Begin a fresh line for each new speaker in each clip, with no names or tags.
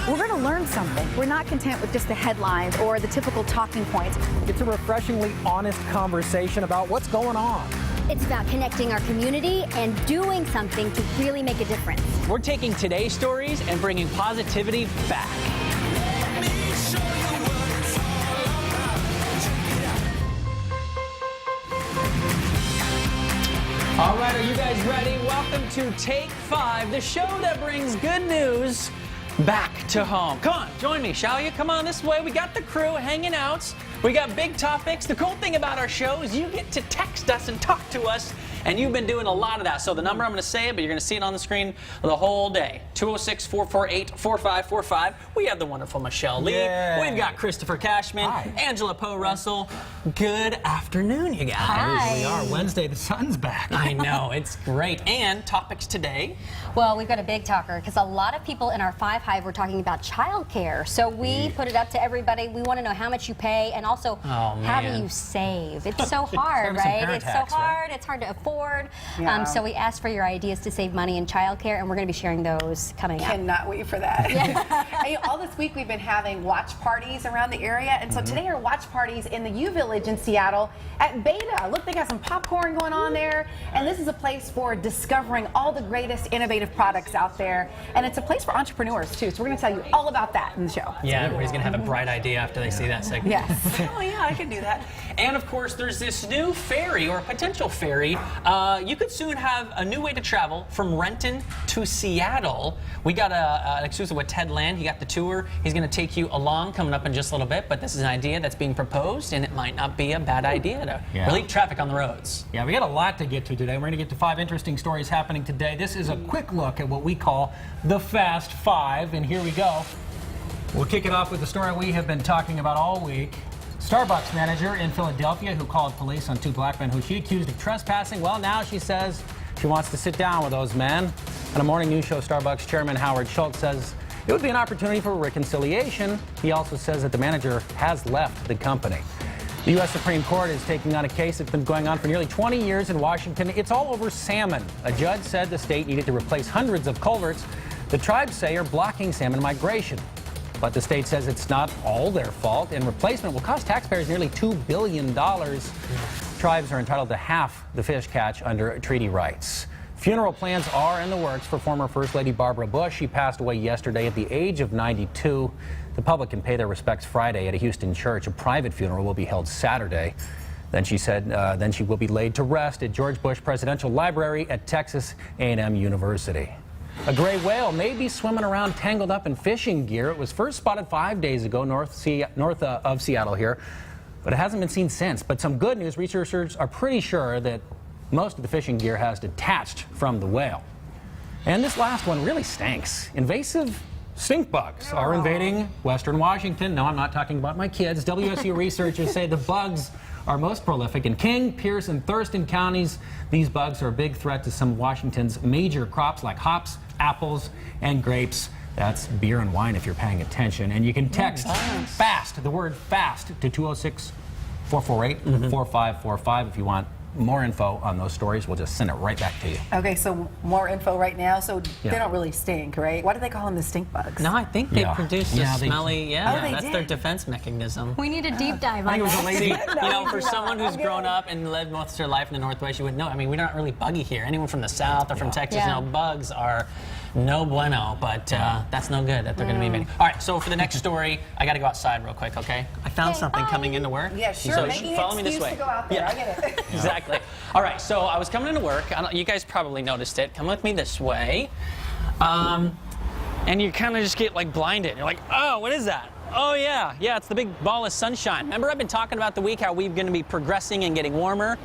we're going to learn something. We're not content with just the headlines or the typical talking points.
It's a refreshingly honest conversation about what's going on.
It's about connecting our community and doing something to really make a difference.
We're taking today's stories and bringing positivity back. All right, are you guys ready? Welcome to Take 5, the show that brings good news back to home. Come on, join me, shall you? Come on this way. We got the crew hanging out. We got big topics. The cool thing about our show is you get to text us and talk to us, and you've been doing a lot of that. So the number, I'm going to say it, but you're going to see it on the screen the whole day. 206-448-4545. We have the wonderful Michelle Lee.
Yeah.
We've got Christopher Cashman.
Hi.
Angela Poe Russell. Good afternoon, you guys.
Hi.
We are Wednesday. The sun's back.
I know, it's great. And topics today.
Well, we've got a big talker because a lot of people in our 5 Hive were talking about childcare. So we put it up to everybody. We want to know how much you pay and also how do you save? It's so hard, right? It's so hard. It's hard to afford.
Yeah.
So we asked for your ideas to save money in childcare, and we're going to be sharing those coming up.
Cannot wait for that. And all this week we've been having watch parties around the area, and so today are watch parties in the U Village in Seattle at Beta. Look, they got some popcorn going on there, and this is a place for discovering all the greatest innovative products out there, and it's a place for entrepreneurs too. So we're going to tell you all about that in the show.
Yeah, everybody's going to have a bright idea after they see that segment.
Yes.
Oh yeah, I can do that. And of course, there's this new ferry, or potential ferry. You could soon have a new way to travel from Renton to Seattle. We got an exclusive with Ted Land. He got the tour. He's going to take you along coming up in just a little bit. But this is an idea that's being proposed, and it might not be a bad idea to relieve traffic on the roads.
Yeah, we got a lot to get to today. We're going to get to 5 interesting stories happening today. This is a quick look at what we call the Fast 5, and here we go. We'll kick it off with the story we have been talking about all week. Starbucks manager in Philadelphia who called police on 2 black men who she accused of trespassing. Well, now she says she wants to sit down with those men. On a morning news show, Starbucks chairman Howard Schultz says it would be an opportunity for reconciliation. He also says that the manager has left the company. The U.S. Supreme Court is taking on a case that's been going on for nearly 20 years in Washington. It's all over salmon. A judge said the state needed to replace hundreds of culverts the tribes say are blocking salmon migration. But the state says it's not all their fault, and replacement will cost taxpayers nearly $2 billion. Tribes are entitled to half the fish catch under treaty rights. Funeral plans are in the works for former First Lady Barbara Bush. She passed away yesterday at the age of 92. The public can pay their respects Friday at a Houston church. A private funeral will be held Saturday. Then she said, then she will be laid to rest at George Bush Presidential Library at Texas A&M University. A gray whale may be swimming around tangled up in fishing gear. It was first spotted 5 days ago north of Seattle here, but it hasn't been seen since. But some good news, researchers are pretty sure that most of the fishing gear has detached from the whale. And this last one really stinks. Invasive stink bugs are invading western Washington. No, I'm not talking about my kids. WSU researchers say the bugs are most prolific in King, Pierce, and Thurston counties. These bugs are a big threat to some of Washington's major crops like hops, apples, and grapes. That's beer and wine if you're paying attention. And you can text FAST, the word FAST, to 206-448-4545 if you want more info on those stories. We'll just send it right back to you.
Okay, so more info right now. So they don't really stink, right? Why do they call them the stink bugs?
No, I think they produce a smelly, that's
did.
their defense mechanism.
We need a deep dive on
I think it was a
that.
lady.
You know, for someone who's grown up and lived most of their life in the Northwest, you would know. I mean, we're not really buggy here. Anyone from the South or from Texas, you know, bugs are no bueno, but that's no good that they're going to be invading. All right, so for the next story, I got to go outside real quick, okay? I found something coming into work.
Yeah, sure.
So
Making
follow me this way.
To go out there. I get it.
Exactly. All right, so I was coming into work. You guys probably noticed it. Come with me this way. And you kind of just get like blinded. You're like, oh, what is that? Oh yeah, it's the big ball of sunshine. Remember I've been talking about the week how we're going to be progressing and getting warmer?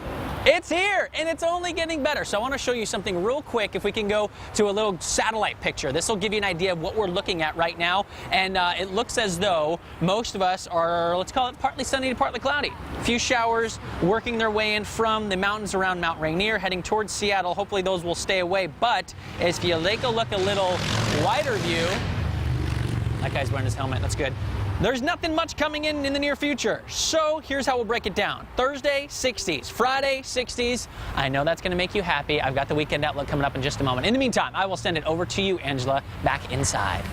It's here, and it's only getting better. So I want to show you something real quick. If we can go to a little satellite picture, this will give you an idea of what we're looking at right now. And it looks as though most of us are, let's call it partly sunny to partly cloudy. A few showers working their way in from the mountains around Mount Rainier, heading towards Seattle. Hopefully those will stay away. But if you take a look a little wider view, that guy's wearing his helmet. That's good. There's nothing much coming in the near future. So here's how we'll break it down. Thursday, 60s. Friday, 60s. I know that's going to make you happy. I've got the weekend outlook coming up in just a moment. In the meantime, I will send it over to you, Angela, back inside.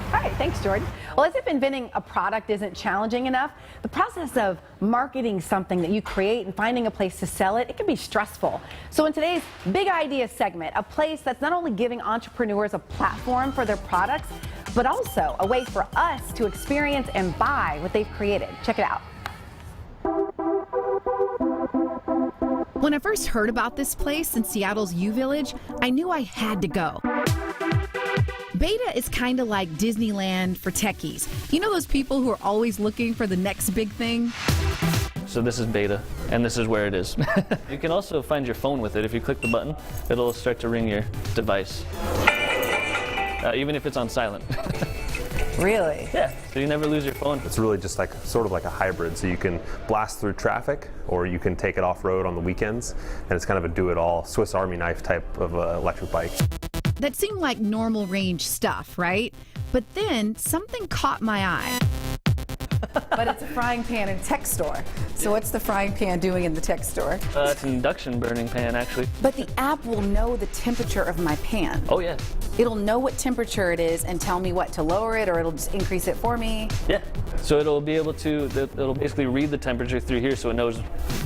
All right, thanks, Jordan. Well, as if inventing a product isn't challenging enough, the process of marketing something that you create and finding a place to sell it, it can be stressful. So in today's Big Idea segment, a place that's not only giving entrepreneurs a platform for their products, but also a way for us to experience and buy what they've created. Check it out.
When I first heard about this place in Seattle's U Village, I knew I had to go. Beta is kind of like Disneyland for techies. You know those people who are always looking for the next big thing?
So this is Beta, and this is where it is. You can also find your phone with it. If you click the button, it'll start to ring your device, even if it's on silent.
Really?
Yeah, so you never lose your phone.
It's really just like sort of like a hybrid. So you can blast through traffic, or you can take it off-road on the weekends, and it's kind of a do-it-all Swiss Army knife type of electric bike.
That seemed like normal range stuff, right? But then something caught my eye.
But it's a frying pan in a tech store. So what's the frying pan doing in the tech store?
It's an induction burning pan, actually.
But the app will know the temperature of my pan.
Oh, yeah.
It'll know what temperature it is and tell me what to lower it, or it'll just increase it for me.
Yeah. So it'll be able to, it'll basically read the temperature through here so it knows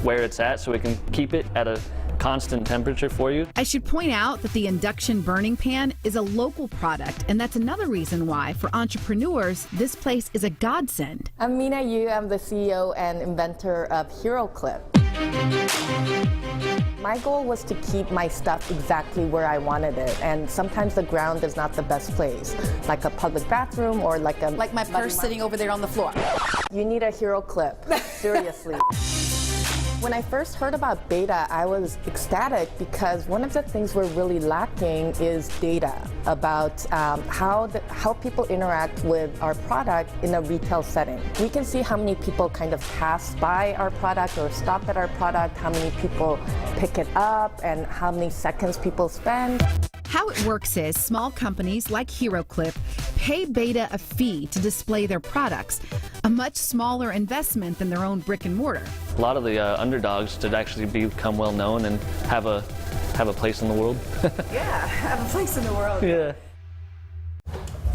where it's at, so it can keep it at a constant temperature for you.
I should point out that the induction burning pan is a local product, and that's another reason why, for entrepreneurs, this place is a godsend.
I'm Mina Yu. I'm the CEO and inventor of HeroClip. My goal was to keep my stuff exactly where I wanted it, and sometimes the ground is not the best place, like a public bathroom or like
my purse sitting over there on the floor.
You need a HeroClip, seriously. When I first heard about Beta, I was ecstatic because one of the things we're really lacking is data about how people interact with our product in a retail setting. We can see how many people kind of pass by our product or stop at our product, how many people pick it up, and how many seconds people spend.
How it works is small companies like HeroClip pay Beta a fee to display their products, a much smaller investment than their own brick and mortar.
A lot of the underdogs to actually become well known and have a place in the world.
Yeah, have a place in the world.
Yeah.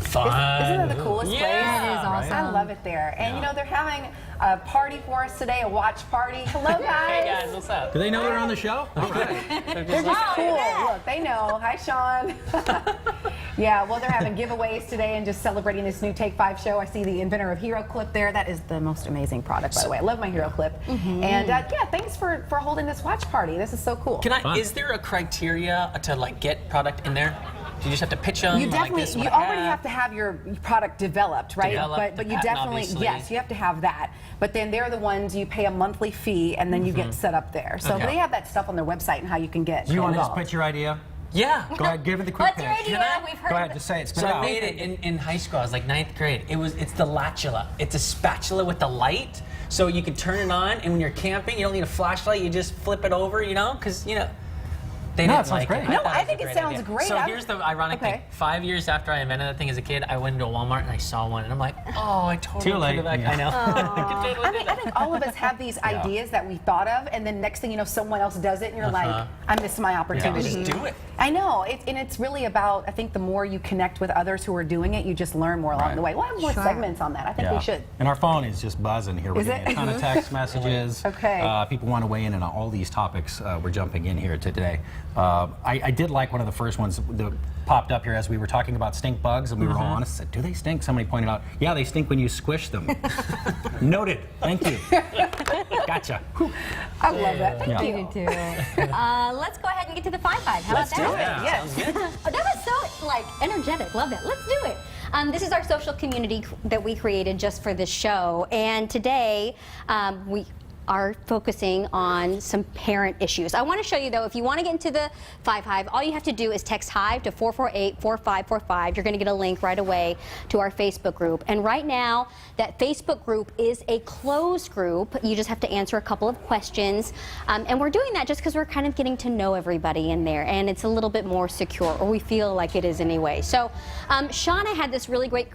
Isn't that the coolest place?
That is awesome.
I love it there. And you know, they're having a party for us today, a watch party. Hello, guys.
Hey guys, what's up?
Do they know they're on the show? Okay.
They're just cool. Look, they know. Hi, Sean. Yeah, well, they're having giveaways today and just celebrating this new Take 5 show. I see the inventor of HeroClip there. That is the most amazing product, by the way. I love my HeroClip. And yeah, thanks for holding this watch party. This is so cool.
Is there a criteria to like get product in there? Do you just have to pitch them?
You definitely,
like this,
you already have to have your product developed, right?
Developed,
but you
patent,
definitely,
obviously.
yes, you have to have that. But then they're the ones you pay a monthly fee and then you get set up there. So they have that stuff on their website and how you can get
Do you want to just
involved.
pitch your idea?
Yeah.
Go ahead, give it the quick
What's your
pitch.
idea? We've heard
Go
of
ahead,
it.
just say it. Spit
So
it
I
out.
made it in high school. I was like 9th grade. It's the Latula. It's a spatula with the light, so you can turn it on, and when you're camping, you don't need a flashlight. You just flip it over, because they didn't
it sounds
like
great.
it.
No,
thought
I
was a
think it
great
sounds
idea.
great.
So
I-
here's the ironic
Okay.
thing. 5 years after I invented that thing as a kid, I went into a Walmart and I saw one, and I'm like, oh, I totally
Too late.
could have.
Yeah.
I know.
I think all of us have these ideas that we thought of, and then next thing you know, someone else does it, and you're like, I missed my opportunity.
Just do it.
I know, and it's really about, I think the more you connect with others who are doing it, you just learn more along the way. We'll have more segments on that. I think we should.
And our phone is just buzzing here. We're
Is
getting
it?
a ton of text messages.
Okay.
People want to weigh in on all these topics. We're jumping in here today. I did like one of the first ones that popped up here as we were talking about stink bugs, and we were all honest. Said, do they stink? Somebody pointed out, yeah, they stink when you squish them. Noted. Thank you. Gotcha.
I love that. Thank you.
You do too. Let's go ahead and get to the 5-5. How
Let's
about
do
that?
it. Yes.
Oh, that was so energetic. Love it. Let's do it. This is our social community that we created just for this show, and today we are focusing on some parent issues. I want to show you though, if you want to get into the 5-Hive, all you have to do is text HIVE to 448-4545. You're going to get a link right away to our Facebook group. And right now, that Facebook group is a closed group. You just have to answer a couple of questions. And we're doing that just because we're kind of getting to know everybody in there, and it's a little bit more secure, or we feel like it is anyway. So Shauna had this really great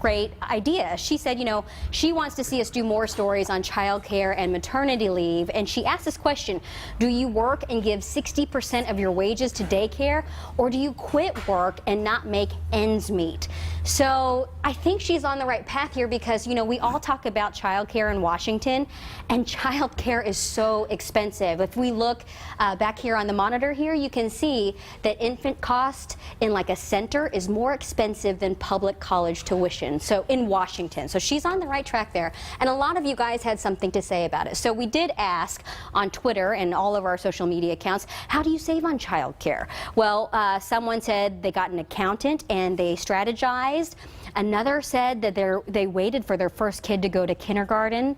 great idea. She said, you know, she wants to see us do more stories on childcare and maternity leave, and she asked this question: do you work and give 60% of your wages to daycare, or do you quit work and not make ends meet? So I think she's on the right path here, because, you know, we all talk about childcare in Washington, and childcare is so expensive. If we look back here on the monitor here, you can see that infant cost in like a center is more expensive than public college tuition, so in Washington. So she's on the right track there. And a lot of you guys had something to say about it. So we did ask on Twitter and all of our social media accounts, how do you save on childcare? Well, someone said they got an accountant and they strategized. Another said that they waited for their first kid to go to kindergarten.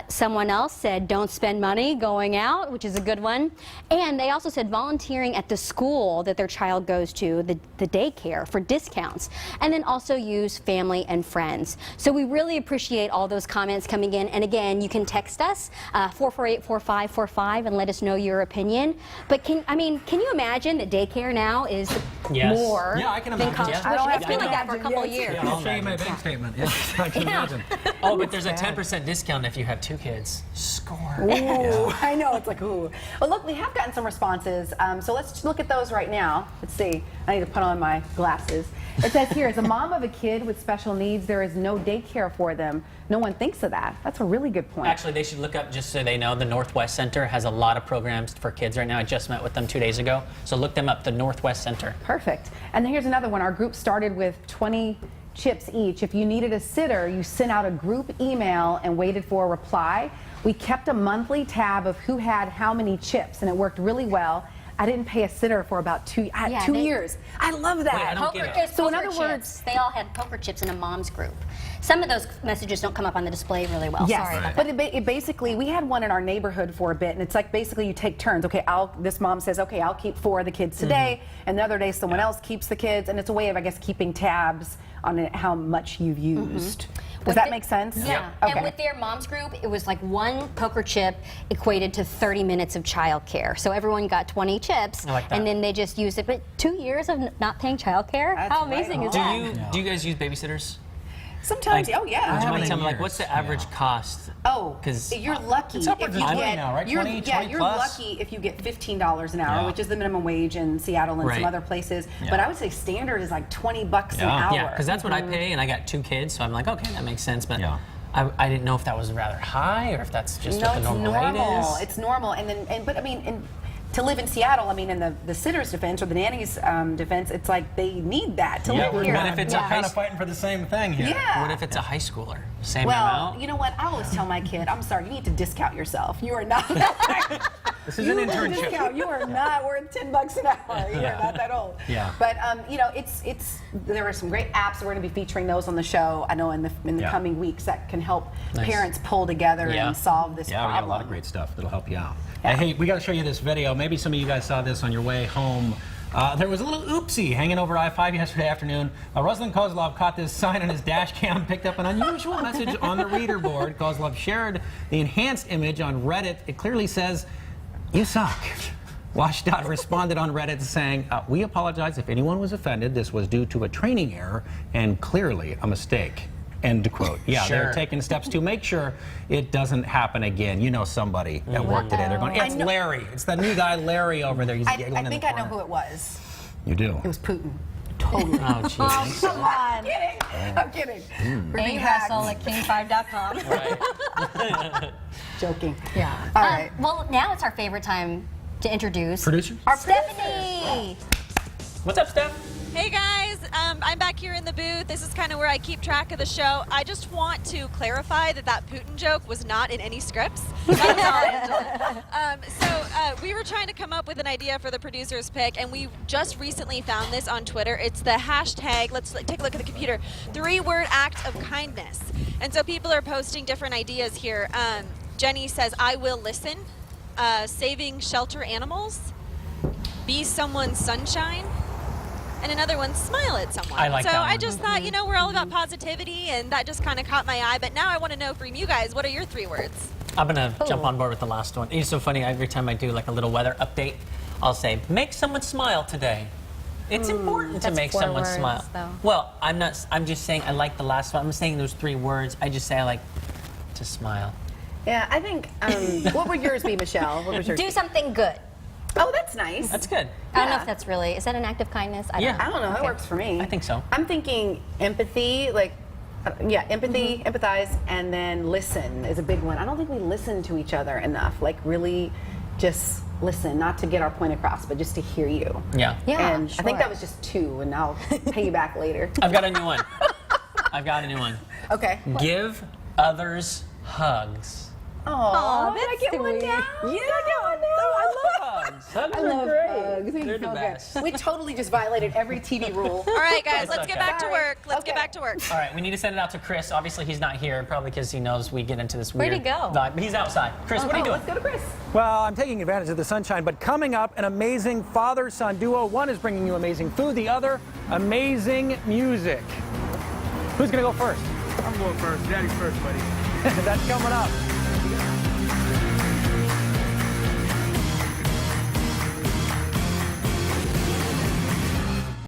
Someone else said don't spend money going out, which is a good one. And they also said volunteering at the school that their child goes to, the daycare, for discounts. And then also use family and friends. So we really appreciate all those comments coming in. And again, you can text us 448-4545 and let us know your opinion. But can you imagine that daycare now is more
I can
than
imagine.
college tuition? It's been like that for a couple of years.
I'll show you my bank statement. Yes, I can imagine.
Oh, but there's a 10% discount if you have 2 kids. Score.
Ooh, I know, it's like, ooh. Well, look, we have gotten some responses, so let's look at those right now. Let's see. I need to put on my glasses. It says here, as a mom of a kid with special needs, there is no daycare for them. No one thinks of that. That's a really good point.
Actually, they should look up, just so they know, the Northwest Center has a lot of programs for kids right now. I just met with them 2 days ago. So look them up, the Northwest Center.
Perfect. And here's another one. Our group started with 20 chips each. If you needed a sitter, you sent out a group email and waited for a reply. We kept a monthly tab of who had how many chips, and it worked really well. I didn't pay a sitter for about 2 years. I love that.
Wait, I don't get it.
So in other words, they all had poker chips in a mom's group. Some of those messages don't come up on the display really well.
Yes,
Sorry about
but
that.
it basically, we had one in our neighborhood for a bit, and it's like basically you take turns. Okay, this mom says, okay, I'll keep 4 of the kids today, and the other day someone else keeps the kids, and it's a way of, I guess, keeping tabs on how much you've used. Does that make sense?
Yeah.
Okay.
And with their mom's group, it was like 1 poker chip equated to 30 minutes of childcare. So everyone got 20 chips,
I like that.
and then they just used it. But 2 years of not paying childcare? How amazing is that?
Do you guys use babysitters?
Sometimes,
Like,
oh yeah.
Tell me, like, what's the average cost?
Oh,
'Cause
you're lucky
It's upwards
if you
of 20
get
now, right?
you're,
20,
yeah,
20
you're
plus?
lucky if you get $15 an hour,
Yeah.
which is the minimum wage in Seattle and some
Right.
other places. But I would say standard is like $20 an
Yeah.
hour.
Yeah, because that's what I pay, and I got 2 kids, so I'm like, okay, that makes sense. But
Yeah.
I didn't know if that was rather high or if that's just
No,
what the
it's
normal rate
normal.
is.
It's normal, but I mean, to live in Seattle, I mean, in the sitter's defense or the nanny's defense, it's like they need that to live here.
What if it's a
We're
high
kind of fighting for the same thing here.
Yeah.
What if it's a high schooler? Same
Well,
amount?
you know what? I always tell my kid, I'm sorry, you need to discount yourself. You are not.
This is an internship.
Discount. You are not worth $10 an hour. You are not that old.
Yeah.
But you know, there are some great apps. We're going to be featuring those on the show. I know in the
Yeah.
coming weeks that can help
Nice.
parents pull together
Yeah.
and solve this
Yeah,
problem.
we got a lot of great stuff that'll help you out. Hey, we got to show you this video. Maybe some of you guys saw this on your way home. There was a little oopsie hanging over I-5 yesterday afternoon. Ruslan Kozlov caught this sign on his dash cam, picked up an unusual message on the reader board. Kozlov shared the enhanced image on Reddit. It clearly says, "You suck." WashDOT responded on Reddit saying, "We apologize if anyone was offended. This was due to a training error and clearly a mistake." End quote. Yeah,
Sure.
they're taking steps to make sure it doesn't happen again. You know somebody at work today. They're going, it's Larry. It's the new guy, Larry, over there. He's giggling
I
in the
think I know
corner."
who it was.
You do.
It was Putin. Totally.
Oh, jeez.
Come on. I'm kidding. We're being hacked.
Russell at king5.com.
Joking. Yeah. All right.
Well, now it's our favorite time to introduce
Producer?
our Stephanie.
What's up, Steph?
Hey guys, I'm back here in the booth. This is kind of where I keep track of the show. I just want to clarify that Putin joke was not in any scripts. That was all Angela. We were trying to come up with an idea for the producer's pick, and we just recently found this on Twitter. It's the hashtag, let's take a look at the computer, 3-word act of kindness. And so people are posting different ideas here. Jenny says, I will listen. Saving shelter animals. Be someone's sunshine. And another one, smile at someone.
I like
so
that
I
one.
just thought, you know, we're all about positivity, and that just kind of caught my eye. But now I want to know from you guys, what are your 3 words?
I'm going to jump on board with the last one. It's so funny, every time I do like a little weather update, I'll say, make someone smile today. It's important to
That's
make
4
someone
words,
smile.
though.
Well, I'm just saying I like the last one. I'm saying those 3 words. I just say I like to smile.
Yeah, I think. What would yours be, Michelle? What was yours?
Do something good.
Oh, that's nice.
That's good.
I don't know
Yeah.
if that's really, is that an act of kindness? I
Yeah.
don't
I don't know. That works for me.
I think so.
I'm thinking empathy, empathy, empathize, and then listen is a big one. I don't think we listen to each other enough. Like really, just listen, not to get our point across, but just to hear you.
Yeah.
Yeah,
And I think
sure.
that was just 2, and I'll pay you back later.
I've got a new one. I've got a new one.
Okay.
Give others hugs.
Oh, did I
that's
get one
sweet.
now?
Yeah, I love hugs. Hugs are great. They're the best.
We totally just violated every TV rule.
All right, guys,
It's
let's
okay.
get back to work. Let's get
Okay.
back to work.
All right, we need to send it out to Chris. Obviously, he's not here, probably because he knows we get into this
Where'd
weird
he go?
vibe. He's outside. Chris, what are you doing?
Let's go to Chris.
Well, I'm taking advantage of the sunshine, but coming up, an amazing father-son duo. One is bringing you amazing food, the other, amazing music. Who's going to go first?
I'm going first. Daddy's first, buddy.
That's coming up.